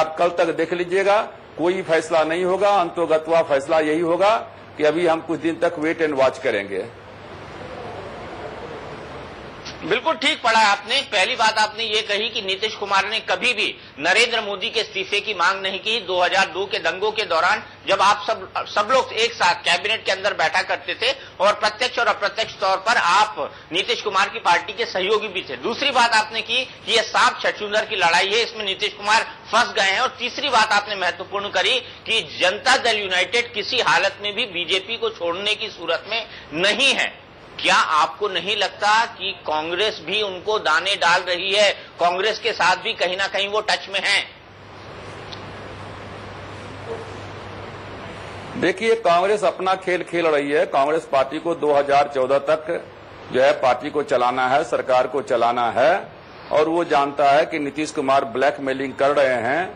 आप कल तक देख लीजिएगा, कोई फैसला नहीं होगा। अंतोगत्वा फैसला यही होगा कि अभी हम कुछ दिन तक वेट एंड वॉच करेंगे। बिल्कुल ठीक पढ़ा आपने। पहली बात आपने ये कही कि नीतीश कुमार ने कभी भी नरेंद्र मोदी के इस्तीफे की मांग नहीं की। 2002 के दंगों के दौरान जब आप सब लोग एक साथ कैबिनेट के अंदर बैठा करते थे और प्रत्यक्ष और अप्रत्यक्ष तौर पर आप नीतीश कुमार की पार्टी के सहयोगी भी थे। दूसरी बात आपने की कि यह सांप छछूंदर की लड़ाई है, इसमें नीतीश कुमार फंस गए हैं। और तीसरी बात आपने महत्वपूर्ण करी कि जनता दल यूनाइटेड किसी हालत में भी बीजेपी को छोड़ने की सूरत में नहीं है। क्या आपको नहीं लगता कि कांग्रेस भी उनको दाने डाल रही है? कांग्रेस के साथ भी कहीं ना कहीं वो टच में है। देखिए, कांग्रेस अपना खेल खेल रही है। कांग्रेस पार्टी को 2014 तक जो है पार्टी को चलाना है, सरकार को चलाना है, और वो जानता है कि नीतीश कुमार ब्लैकमेलिंग कर रहे हैं,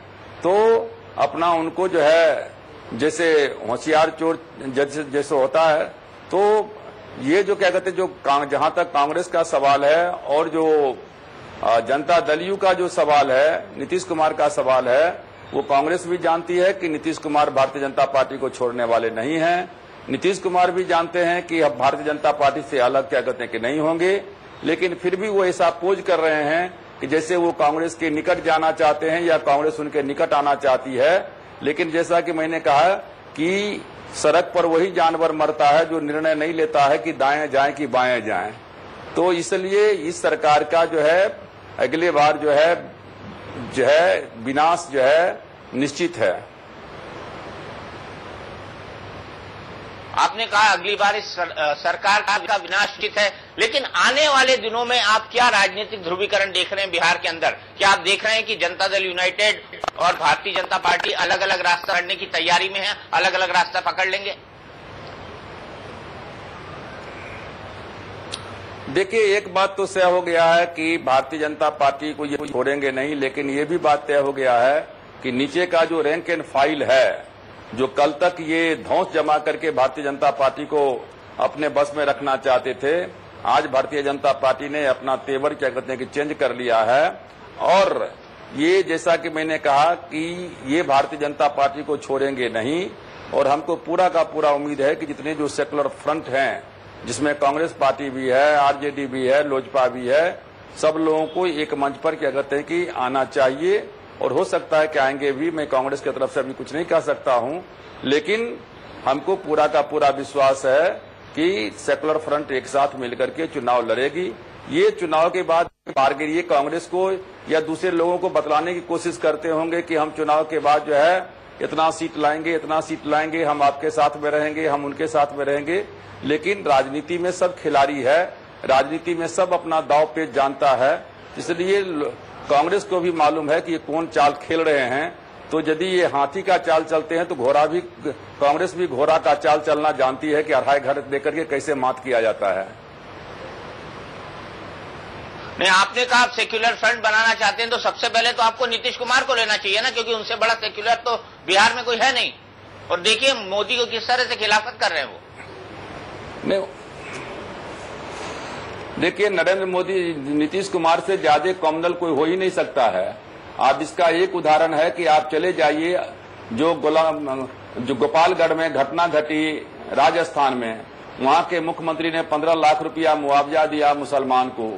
तो अपना उनको जो है जैसे होशियार चोर जैसे होता है, तो ये जो क्या कहते हैं, जो जहां तक कांग्रेस का सवाल है और जो जनता दल का जो सवाल है, नीतीश कुमार का सवाल है, वो कांग्रेस भी जानती है कि नीतीश कुमार भारतीय जनता पार्टी को छोड़ने वाले नहीं हैं। नीतीश कुमार भी जानते हैं कि अब भारतीय जनता पार्टी से अलग क्या कहते हैं कि नहीं होंगे, लेकिन फिर भी वो ऐसा पोज कर रहे हैं कि जैसे वो कांग्रेस के निकट जाना चाहते हैं या कांग्रेस उनके निकट आना चाहती है। लेकिन जैसा कि मैंने कहा कि सड़क पर वही जानवर मरता है जो निर्णय नहीं लेता है कि दाएं जाएं कि बाएं जाएं। तो इसलिए इस सरकार का जो है अगले बार जो है विनाश जो है निश्चित है। आपने कहा अगली बार इस सरकार का विनाश निश्चित है, लेकिन आने वाले दिनों में आप क्या राजनीतिक ध्रुवीकरण देख रहे हैं बिहार के अंदर? क्या आप देख रहे हैं कि जनता दल यूनाइटेड और भारतीय जनता पार्टी अलग अलग रास्ता करने की तैयारी में है, अलग अलग रास्ता पकड़ लेंगे? देखिए, एक बात तो तय हो गया है कि भारतीय जनता पार्टी को ये छोड़ेंगे नहीं, लेकिन ये भी बात तय हो गया है कि नीचे का जो रैंक एंड फाइल है, जो कल तक ये धौंस जमा करके भारतीय जनता पार्टी को अपने बस में रखना चाहते थे, आज भारतीय जनता पार्टी ने अपना तेवर क्या कहते हैं कि चेंज कर लिया है। और ये जैसा कि मैंने कहा कि ये भारतीय जनता पार्टी को छोड़ेंगे नहीं, और हमको पूरा का पूरा उम्मीद है कि जितने जो सेकुलर फ्रंट हैं, जिसमें कांग्रेस पार्टी भी है, आरजेडी भी है, लोजपा भी है, सब लोगों को एक मंच पर क्या कहते हैं कि आना चाहिए, और हो सकता है कि आएंगे भी। मैं कांग्रेस की तरफ से अभी कुछ नहीं कह सकता हूं, लेकिन हमको पूरा का पूरा विश्वास है कि सेकुलर फ्रंट एक साथ मिलकर के चुनाव लड़ेगी। ये चुनाव के बाद ये कांग्रेस को या दूसरे लोगों को बतलाने की कोशिश करते होंगे कि हम चुनाव के बाद जो है इतना सीट लाएंगे, इतना सीट लाएंगे, हम आपके साथ में रहेंगे, हम उनके साथ में रहेंगे। लेकिन राजनीति में सब खिलाड़ी है, राजनीति में सब अपना दांव पेच जानता है, इसलिए कांग्रेस को भी मालूम है कि ये कौन चाल खेल रहे हैं। तो यदि ये हाथी का चाल चलते हैं तो कांग्रेस भी घोड़ा का चाल चलना जानती है कि अढ़ाई घर देकर के कैसे मात किया जाता है। नहीं, आपने कहा आप सेक्युलर फ्रंट बनाना चाहते हैं, तो सबसे पहले तो आपको नीतीश कुमार को लेना चाहिए ना, क्योंकि उनसे बड़ा सेक्युलर तो बिहार में कोई है नहीं। और देखिए मोदी को किस तरह से खिलाफत कर रहे हैं वो। नहीं, देखिए नरेंद्र मोदी नीतीश कुमार से ज्यादा कॉमनल कोई हो ही नहीं सकता है। आप इसका एक उदाहरण है कि आप चले जाइए जो गोपालगढ़ में घटना घटी राजस्थान में, वहां के मुख्यमंत्री ने 15 लाख रुपया मुआवजा दिया मुसलमान को।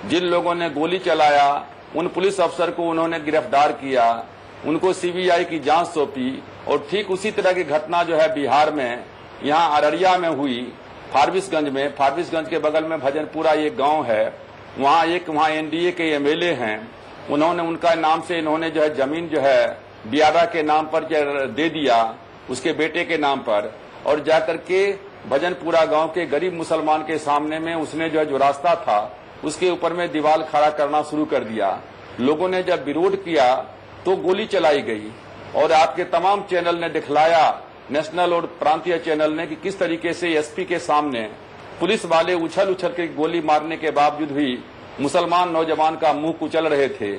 जिन लोगों ने गोली चलाया उन पुलिस अफसर को उन्होंने गिरफ्तार किया, उनको सीबीआई की जांच सौंपी। और ठीक उसी तरह की घटना जो है बिहार में, यहाँ अररिया में हुई, फारबिसगंज में। फारबिसगंज के बगल में भजनपुरा एक गांव है, वहां एनडीए के एमएलए हैं, उन्होंने उनका नाम से इन्होंने जो है जमीन जो है बियारा के नाम पर दे दिया, उसके बेटे के नाम पर। और जाकर के भजनपुरा गांव के गरीब मुसलमान के सामने में उसने जो रास्ता था उसके ऊपर में दीवार खड़ा करना शुरू कर दिया। लोगों ने जब विरोध किया तो गोली चलाई गई, और आपके तमाम चैनल ने दिखलाया, नेशनल और प्रांतीय चैनल ने, कि किस तरीके से एसपी के सामने पुलिस वाले उछल उछल के गोली मारने के बावजूद भी मुसलमान नौजवान का मुंह कुचल रहे थे।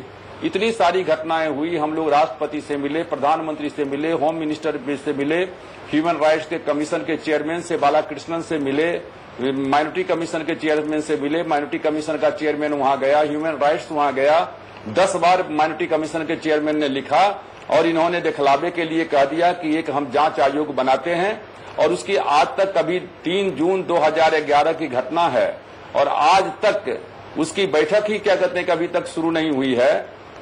इतनी सारी घटनाएं हुई। हम लोग राष्ट्रपति से मिले, प्रधानमंत्री से मिले, होम मिनिस्टर से मिले, ह्यूमन राइट्स के कमीशन के चेयरमैन से बालाकृष्णन से मिले, माइनॉरिटी कमीशन के चेयरमैन से मिले, माइनॉरिटी कमीशन का चेयरमैन वहां गया, ह्यूमन राइट्स वहां गया। 10 बार माइनॉरिटी कमीशन के चेयरमैन ने लिखा और इन्होंने दिखलावे के लिए कह दिया कि एक हम जांच आयोग बनाते हैं, और उसकी आज तक कभी 3 जून 2011 की घटना है और आज तक उसकी बैठक ही क्या कहते हैं कि अभी तक शुरू नहीं हुई है।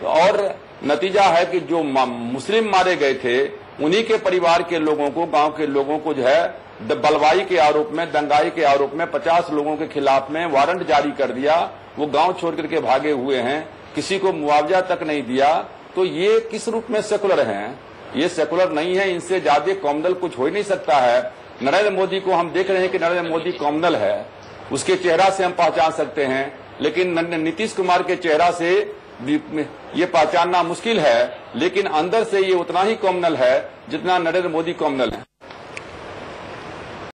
और नतीजा है कि जो मुस्लिम मारे गए थे उन्हीं के परिवार के लोगों को, गांव के लोगों को जो है बलवाई के आरोप में, दंगाई के आरोप में 50 लोगों के खिलाफ में वारंट जारी कर दिया। वो गांव छोड़ करके भागे हुए हैं, किसी को मुआवजा तक नहीं दिया। तो ये किस रूप में सेकुलर हैं? ये सेकुलर नहीं है। इनसे ज्यादा कॉम्युनल कुछ हो ही नहीं सकता है। नरेंद्र मोदी को हम देख रहे हैं कि नरेंद्र मोदी कॉम्युनल है, उसके चेहरा से हम पहचान सकते हैं, लेकिन नीतीश कुमार के चेहरा से ये पहचानना मुश्किल है। लेकिन अंदर से ये उतना ही कॉम्युनल है जितना नरेंद्र मोदी कॉम्युनल है।